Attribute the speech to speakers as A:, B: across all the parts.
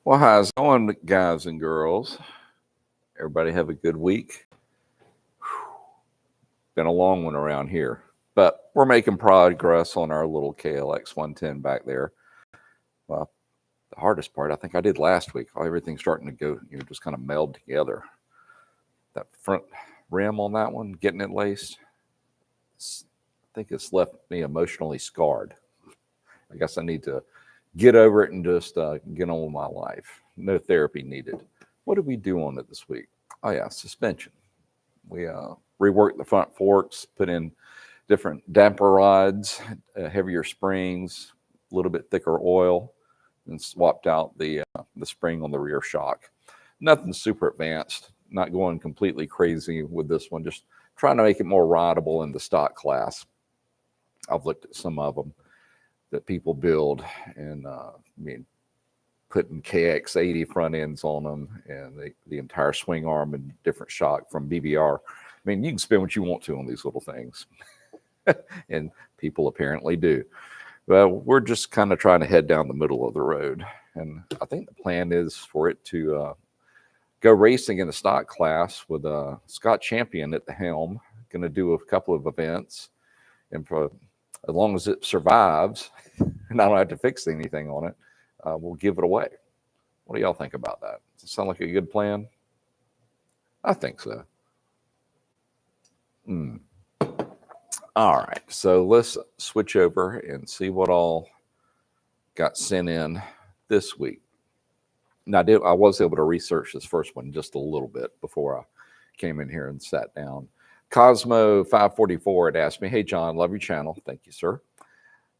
A: Well, how's it going, guys and girls? Everybody have a good week? Been a long one around here, but we're making progress on our little KLX 110 back there. Well, the hardest part, I think I did last week. Everything's starting to go, just kind of meld together. That front rim on that one, getting it laced, I think it's left me emotionally scarred. I guess I need to get over it and just get on with my life. No therapy needed. What did we do on it this week? Oh, yeah, suspension. We reworked the front forks, put in different damper rods, heavier springs, a little bit thicker oil, and swapped out the spring on the rear shock. Nothing super advanced, not going completely crazy with this one, just trying to make it more rideable in the stock class. I've looked at some of them that people build, and putting KX80 front ends on them, and the entire swing arm and different shock from BBR. You can spend what you want to on these little things, and people apparently do. Well, we're just kind of trying to head down the middle of the road, and I think the plan is for it to go racing in the stock class with Scott Champion at the helm. Going to do a couple of events, and as long as it survives and I don't have to fix anything on it, we'll give it away. What do y'all think about that? Does it sound like a good plan? I think so. All right, so let's switch over and see what all got sent in this week. Now, I was able to research this first one just a little bit before I came in here and sat down. Cosmo 544 had asked me, "Hey, John, love your channel." Thank you, sir.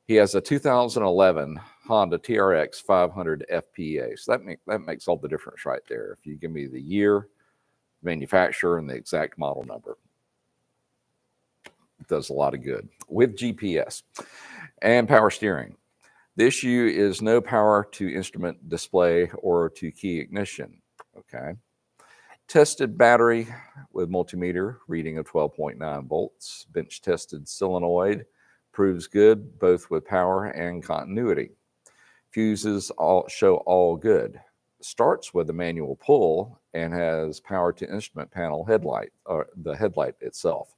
A: He has a 2011 Honda TRX 500 FPA. So that makes all the difference right there. If you give me the year, manufacturer, and the exact model number, it does a lot of good with GPS and power steering. The issue is no power to instrument display or to key ignition. Okay. Tested battery with multimeter, reading of 12.9 volts. Bench tested solenoid, proves good both with power and continuity. Fuses show all good. Starts with a manual pull and has power to instrument panel headlight, or the headlight itself.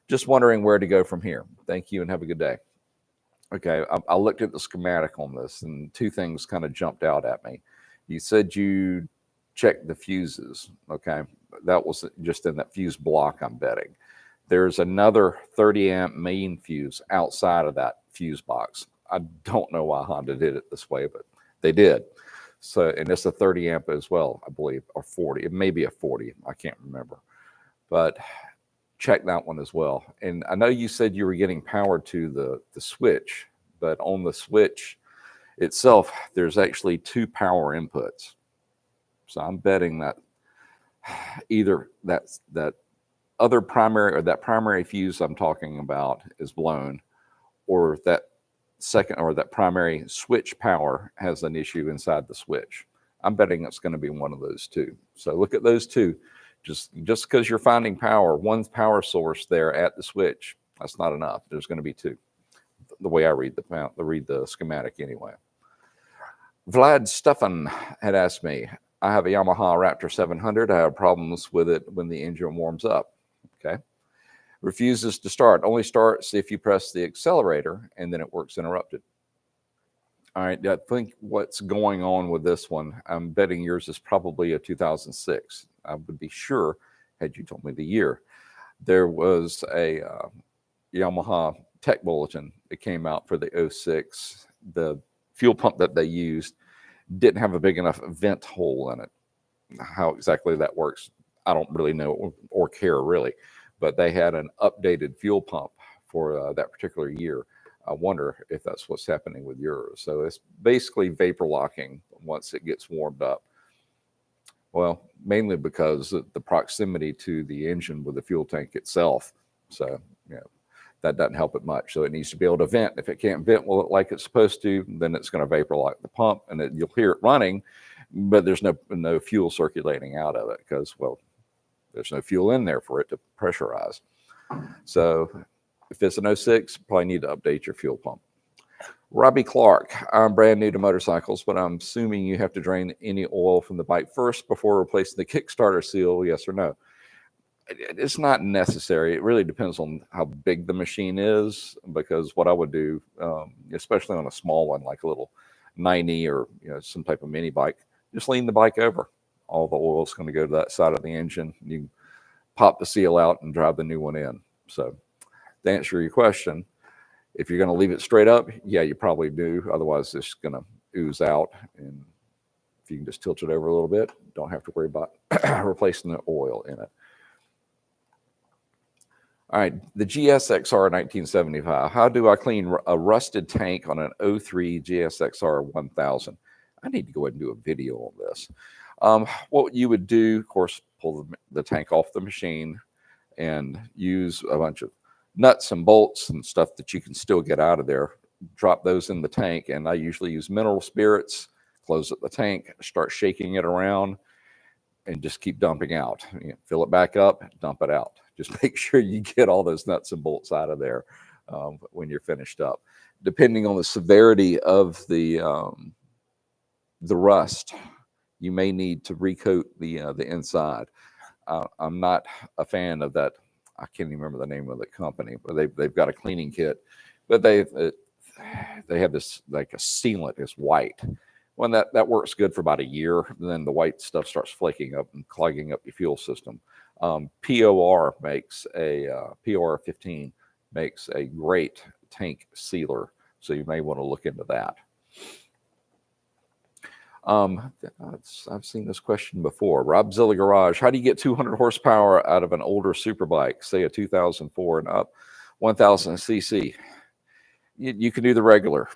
A: Just wondering where to go from here. Thank you and have a good day. Okay, I looked at the schematic on this, and two things kind of jumped out at me. You said you checked the fuses. Okay, that was just in that fuse block, I'm betting. There's another 30 amp main fuse outside of that fuse box. I don't know why Honda did it this way, but they did. So, and it's a 30 amp as well, I believe, or 40. It may be a 40. I can't remember. But check that one as well. And I know you said you were getting power to the switch, but on the switch itself, there's actually two power inputs. So I'm betting that either that other primary, or that primary fuse I'm talking about, is blown, or that second, or that primary switch power has an issue inside the switch. I'm betting it's going to be one of those two. So look at those two. Just because you're finding power, one power source there at the switch, that's not enough. There's going to be two. The way I read the schematic anyway. Vlad Stefan had asked me, I have a Yamaha Raptor 700. I have problems with it when the engine warms up. Okay. Refuses to start. Only starts if you press the accelerator, and then it works interrupted. All right. I think what's going on with this one, I'm betting yours is probably a 2006. I would be sure had you told me the year. There was a Yamaha Tech Bulletin that came out for the 06. The fuel pump that they used didn't have a big enough vent hole in it. How exactly that works, I don't really know or care really, but they had an updated fuel pump for that particular year. I wonder if that's what's happening with yours. So it's basically vapor locking once it gets warmed up. Well, mainly because the proximity to the engine with the fuel tank itself. So, that doesn't help it much. So it needs to be able to vent. If it can't vent like it's supposed to, then it's going to vapor lock the pump, and you'll hear it running, but there's no fuel circulating out of it because, well, there's no fuel in there for it to pressurize. So if it's an 06, probably need to update your fuel pump. Robbie Clark, I'm brand new to motorcycles, but I'm assuming you have to drain any oil from the bike first before replacing the Kickstarter seal, yes or no? It's not necessary. It really depends on how big the machine is, because what I would do, especially on a small one, like a little 90 or some type of mini bike, just lean the bike over. All the oil is going to go to that side of the engine. You can pop the seal out and drive the new one in. So to answer your question, if you're going to leave it straight up, yeah, you probably do. Otherwise, it's going to ooze out. And if you can just tilt it over a little bit, don't have to worry about replacing the oil in it. All right, the GSXR 1975. How do I clean a rusted tank on an 03 GSXR 1000? I need to go ahead and do a video on this. What you would do, of course, pull the tank off the machine and use a bunch of nuts and bolts and stuff that you can still get out of there. Drop those in the tank, and I usually use mineral spirits, close up the tank, start shaking it around, and just keep dumping out. Fill it back up, dump it out. Just make sure you get all those nuts and bolts out of there when you're finished up. Depending on the severity of the rust, you may need to recoat the inside. I'm not a fan of that. I can't even remember the name of the company, but they've got a cleaning kit, but they have this like a sealant. It's white. When that works good for about a year, then the white stuff starts flaking up and clogging up your fuel system. POR makes POR 15 makes a great tank sealer, so you may want to look into that. I've seen this question before. Robzilla Garage, how do you get 200 horsepower out of an older superbike, say a 2004 and up, 1000 cc? You can do the regular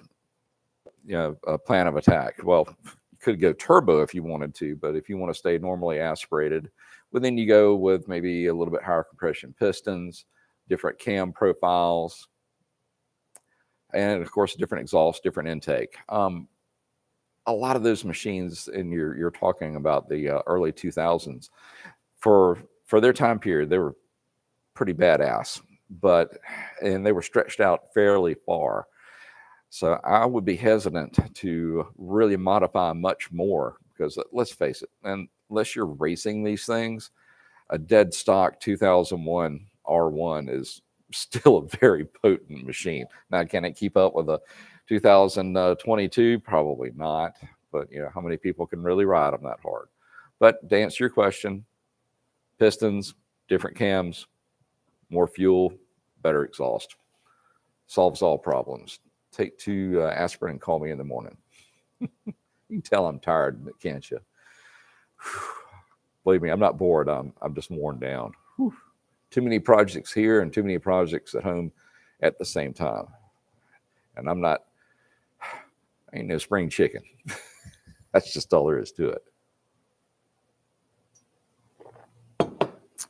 A: plan of attack. Well, you could go turbo if you wanted to, but if you want to stay normally aspirated, well, then you go with maybe a little bit higher compression pistons, different cam profiles, and of course, different exhaust, different intake. A lot of those machines, and you're talking about the early 2000s, for their time period, they were pretty badass, and they were stretched out fairly far. So I would be hesitant to really modify much more, because let's face it, unless you're racing these things, a dead stock 2001 R1 is still a very potent machine. Now, can it keep up with a 2022? Probably not. But how many people can really ride them that hard? But to answer your question, pistons, different cams, more fuel, better exhaust. Solves all problems. Take 2 aspirin and call me in the morning. You can tell I'm tired, can't you? Believe me, I'm not bored. I'm just worn down. Whew. Too many projects here and too many projects at home at the same time. And I ain't no spring chicken. That's just all there is to it.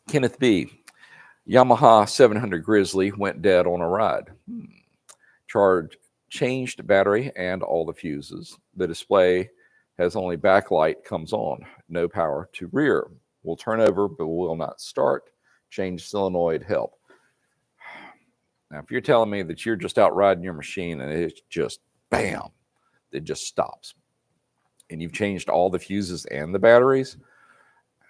A: Kenneth B. Yamaha 700 Grizzly went dead on a ride. Changed battery and all the fuses. The display has only backlight comes on. No power to rear. Will turn over but will not start. Change solenoid, help. Now, if you're telling me that you're just out riding your machine and it's just bam, it just stops, and you've changed all the fuses and the batteries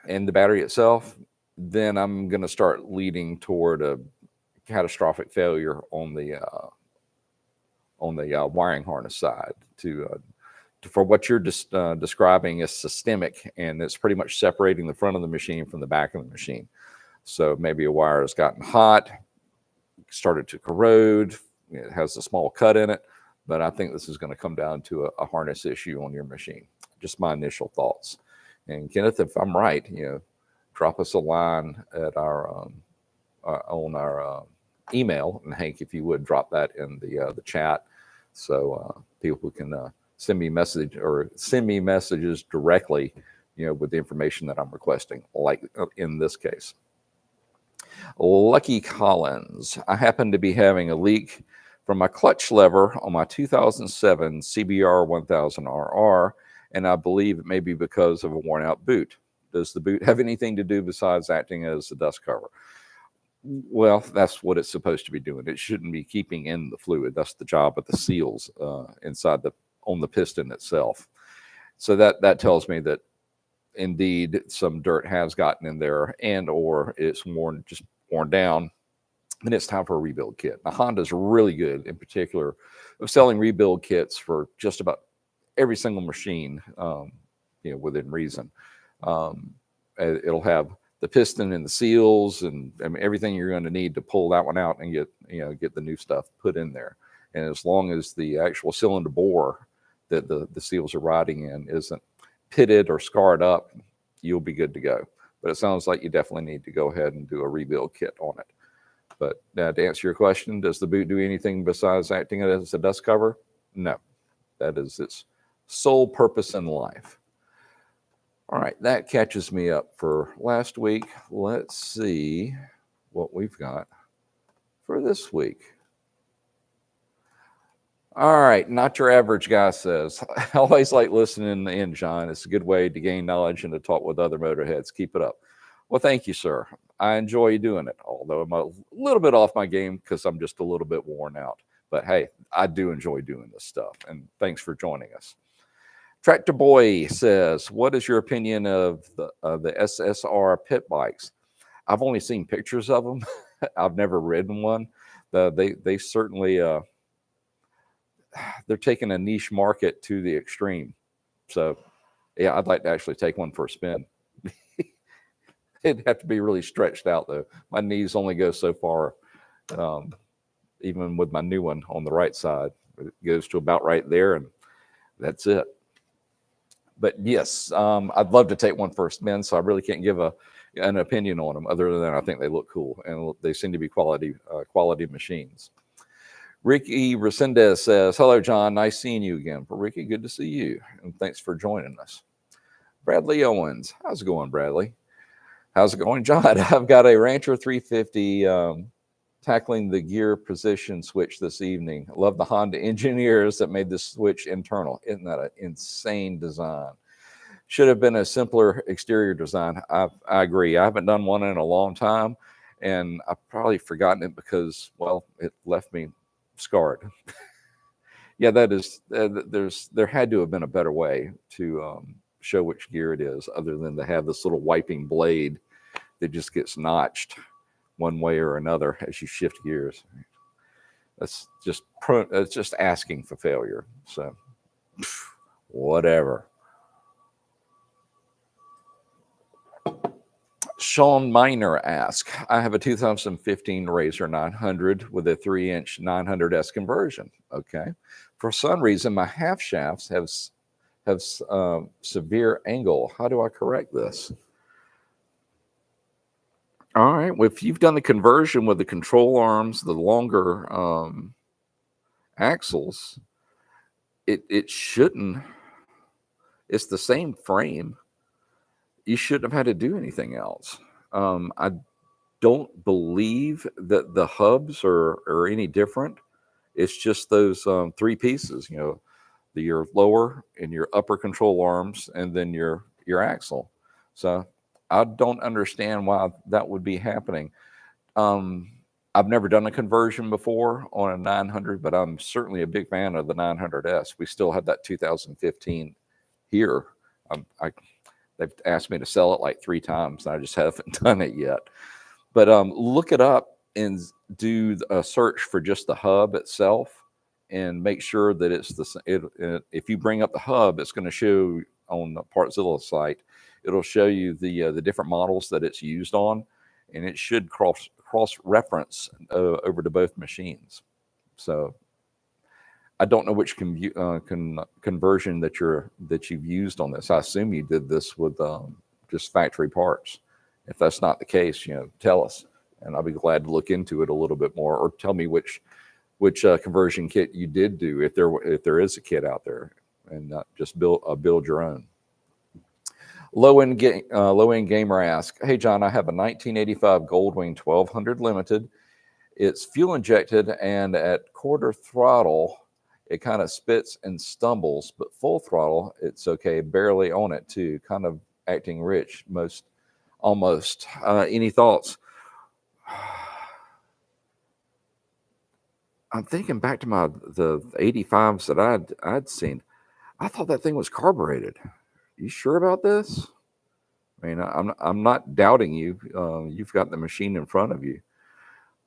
A: and the battery itself, then I'm going to start leading toward a catastrophic failure on the wiring harness side. For what you're describing as systemic, and it's pretty much separating the front of the machine from the back of the machine. So maybe a wire has gotten hot, started to corrode, it has a small cut in it, but I think this is going to come down to a harness issue on your machine. Just my initial thoughts. And Kenneth, if I'm right, drop us a line at on our email, and Hank, if you would drop that in the chat, so people can send me messages directly, with the information that I'm requesting, like in this case. Lucky Collins, I happen to be having a leak from my clutch lever on my 2007 CBR 1000RR, and I believe it may be because of a worn out boot. Does the boot have anything to do besides acting as a dust cover? Well, that's what it's supposed to be doing. It shouldn't be keeping in the fluid. That's the job of the seals inside on the piston itself. So that tells me that indeed some dirt has gotten in there, and or it's worn down, then it's time for a rebuild kit. Now, Honda's really good, in particular, of selling rebuild kits for just about every single machine, within reason. It'll have the piston and the seals and I mean, everything you're going to need to pull that one out and get the new stuff put in there. And as long as the actual cylinder bore that the seals are riding in isn't pitted or scarred up, you'll be good to go. But it sounds like you definitely need to go ahead and do a rebuild kit on it. But to answer your question, does the boot do anything besides acting as a dust cover? No. That is its sole purpose in life. All right, that catches me up for last week. Let's see what we've got for this week. All right, not your average guy says, I always like listening in, John. It's a good way to gain knowledge and to talk with other motorheads. Keep it up. Well, thank you, sir. I enjoy doing it, although I'm a little bit off my game because I'm just a little bit worn out. But hey, I do enjoy doing this stuff, and thanks for joining us. Tractor Boy says, what is your opinion of the SSR pit bikes? I've only seen pictures of them. I've never ridden one. They certainly... they're taking a niche market to the extreme. So, yeah, I'd like to actually take one for a spin. It'd have to be really stretched out, though. My knees only go so far, even with my new one on the right side. It goes to about right there, and that's it. But, yes, I'd love to take one for a spin, so I really can't give an opinion on them other than I think they look cool, and they seem to be quality machines. Ricky Resendez says, hello, John. Nice seeing you again. Ricky, good to see you. And thanks for joining us. Bradley Owens. How's it going, Bradley? How's it going, John? I've got a Rancher 350 tackling the gear position switch this evening. I love the Honda engineers that made this switch internal. Isn't that an insane design? Should have been a simpler exterior design. I agree. I haven't done one in a long time, and I've probably forgotten it because, well, it left me scarred. Yeah, that is. There had to have been a better way to show which gear it is, other than to have this little wiping blade that just gets notched one way or another as you shift gears. That's just asking for failure. So, whatever. Sean Miner asks, I have a 2015 RZR 900 with a 3-inch 900S conversion. Okay. For some reason, my half shafts have severe angle. How do I correct this? All right. Well, if you've done the conversion with the control arms, the longer axles, it shouldn't. It's the same frame. You shouldn't have had to do anything else. I don't believe that the hubs are any different. It's just those 3 pieces, your lower and your upper control arms, and then your axle. So I don't understand why that would be happening. I've never done a conversion before on a 900, but I'm certainly a big fan of the 900S. We still have that 2015 here. They've asked me to sell it like 3 times, and I just haven't done it yet. But look it up and do a search for just the hub itself, and make sure that it's if you bring up the hub, it's going to show on the Partzilla site. It'll show you the different models that it's used on, and it should cross reference over to both machines. So I don't know which conversion that you've used on this. I assume you did this with just factory parts. If that's not the case, tell us, and I'll be glad to look into it a little bit more, or tell me which conversion kit you did do, if there is a kit out there, and not just build your own. Low end gamer asks, hey John, I have a 1985 Goldwing 1200 Limited. It's fuel injected, and at quarter throttle, it kind of spits and stumbles, but full throttle, it's okay, barely on it too, kind of acting rich, almost. Any thoughts? I'm thinking back to the 85s that I'd seen. I thought that thing was carbureted. You sure about this? I mean, I'm not doubting you. You've got the machine in front of you.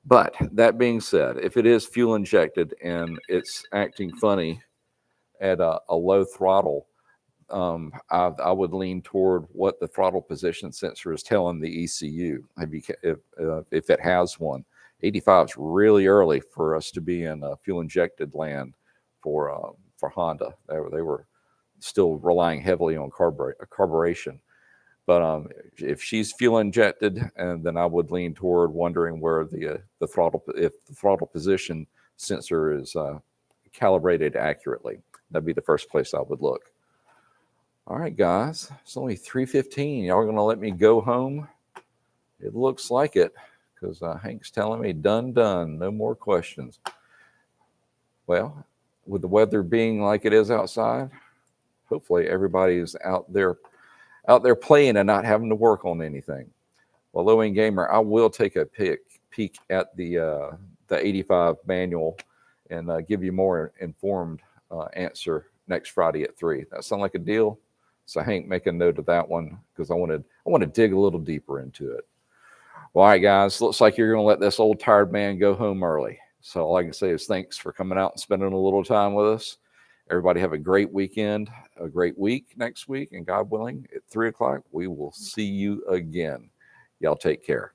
A: But that being said, if it is fuel injected and it's acting funny at a low throttle, I would lean toward what the throttle position sensor is telling the ECU. If it has one, 85 is really early for us to be in fuel injected land for Honda. They were still relying heavily on carburation. But if she's fuel injected, and then I would lean toward wondering where the throttle, if the throttle position sensor is calibrated accurately. That'd be the first place I would look. All right, guys, it's only 3:15. Y'all gonna let me go home? It looks like it, because Hank's telling me done, no more questions. Well, with the weather being like it is outside, hopefully everybody is out there playing and not having to work on anything. Well, Low End Gamer, I will take a peek at the 85 manual and give you more informed answer next Friday at 3. That sound like a deal? So Hank, make a note of that one, because I want to dig a little deeper into it. Well, all right, guys, looks like you're going to let this old tired man go home early. So all I can say is thanks for coming out and spending a little time with us. Everybody have a great weekend, a great week next week, and God willing, at 3 o'clock, we will see you again. Y'all take care.